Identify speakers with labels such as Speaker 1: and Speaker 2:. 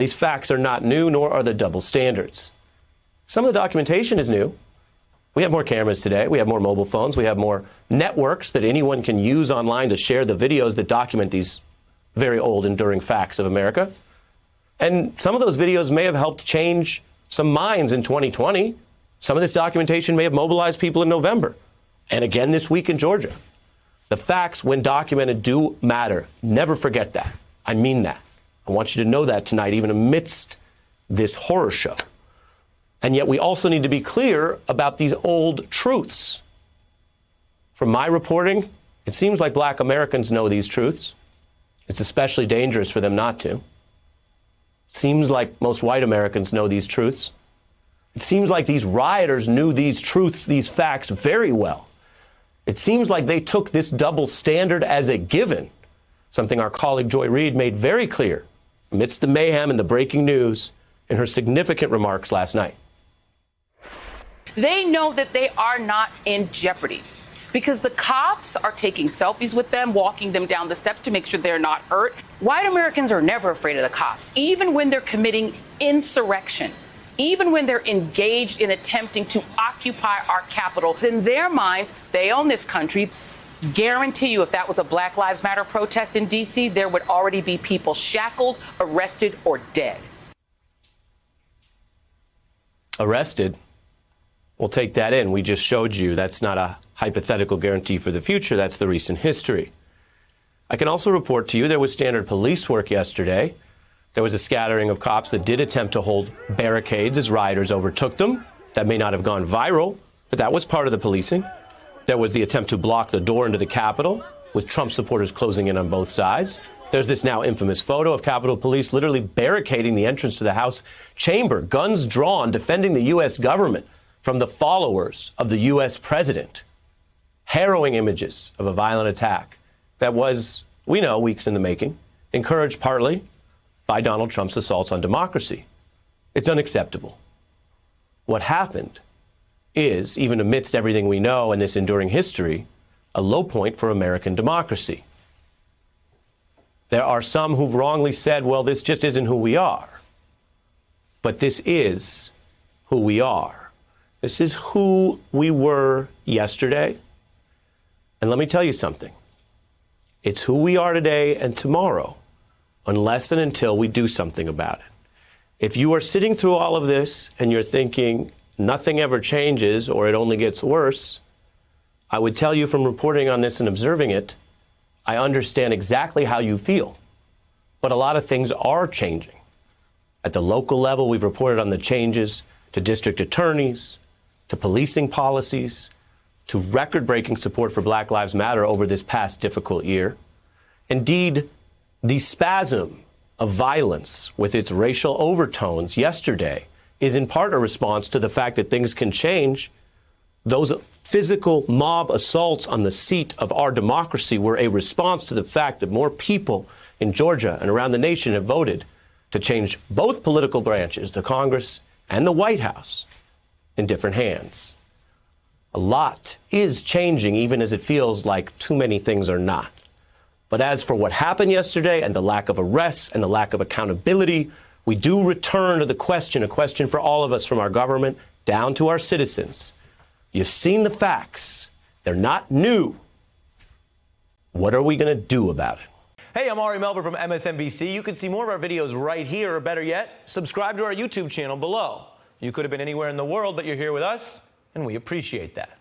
Speaker 1: These facts are not new, nor are the double standards. Some of the documentation is new. We have more cameras today. We have more mobile phones. We have more networks that anyone can use online to share the videos that document these very old, enduring facts of America. And some of those videos may have helped change some minds in 2020. Some of this documentation may have mobilized people in November and again this week in Georgia. The facts, when documented, do matter. Never forget that. I mean that. I want you to know that tonight, even amidst this horror show. And yet we also need to be clear about these old truths. From my reporting, it seems like Black Americans know these truths. It's especially dangerous for them not to. Seems like most white Americans know these truths. It seems like these rioters knew these truths, these facts very well. It seems like they took this double standard as a given, something our colleague Joy Reid made very clear amidst the mayhem and the breaking news in her significant remarks last night.
Speaker 2: They know that they are not in jeopardy because the cops are taking selfies with them, walking them down the steps to make sure they're not hurt. White Americans are never afraid of the cops, even when they're committing insurrection, even when they're engaged in attempting to occupy our capital. In their minds, they own this country. Guarantee you, if that was a Black Lives Matter protest in D.C., there would already be people shackled, arrested, or dead.
Speaker 1: Arrested? We'll take that in. We just showed you that's not a hypothetical guarantee for the future. That's the recent history. I can also report to you there was standard police work yesterday. There was a scattering of cops that did attempt to hold barricades as rioters overtook them. That may not have gone viral, but that was part of the policing. There was the attempt to block the door into the Capitol, with Trump supporters closing in on both sides. There's this now infamous photo of Capitol Police literally barricading the entrance to the House chamber, guns drawn, defending the U.S. government from the followers of the U.S. president. Harrowing images of a violent attack that was, we know, weeks in the making, encouraged partly by Donald Trump's assaults on democracy. It's unacceptable. What happened is, even amidst everything we know and this enduring history, a low point for American democracy. There are some who've wrongly said, well, this just isn't who we are. But this is who we are. This is who we were yesterday. And let me tell you something. It's who we are today and tomorrow, unless and until we do something about it. If you are sitting through all of this and you're thinking nothing ever changes or it only gets worse, I would tell you from reporting on this and observing it, I understand exactly how you feel. But a lot of things are changing. At the local level, we've reported on the changes to district attorneys, to policing policies, to record-breaking support for Black Lives Matter over this past difficult year. Indeed, the spasm of violence with its racial overtones yesterday is in part a response to the fact that things can change. Those physical mob assaults on the seat of our democracy were a response to the fact that more people in Georgia and around the nation have voted to change both political branches, the Congress and the White House, in different hands. A lot is changing, even as it feels like too many things are not. But as for what happened yesterday and the lack of arrests and the lack of accountability, we do return to the question, a question for all of us, from our government down to our citizens. You've seen the facts. They're not new. What are we going to do about it?
Speaker 3: Hey, I'm Ari Melber from MSNBC. You can see more of our videos right here, or better yet, subscribe to our YouTube channel below. You could have been anywhere in the world, but you're here with us, and we appreciate that.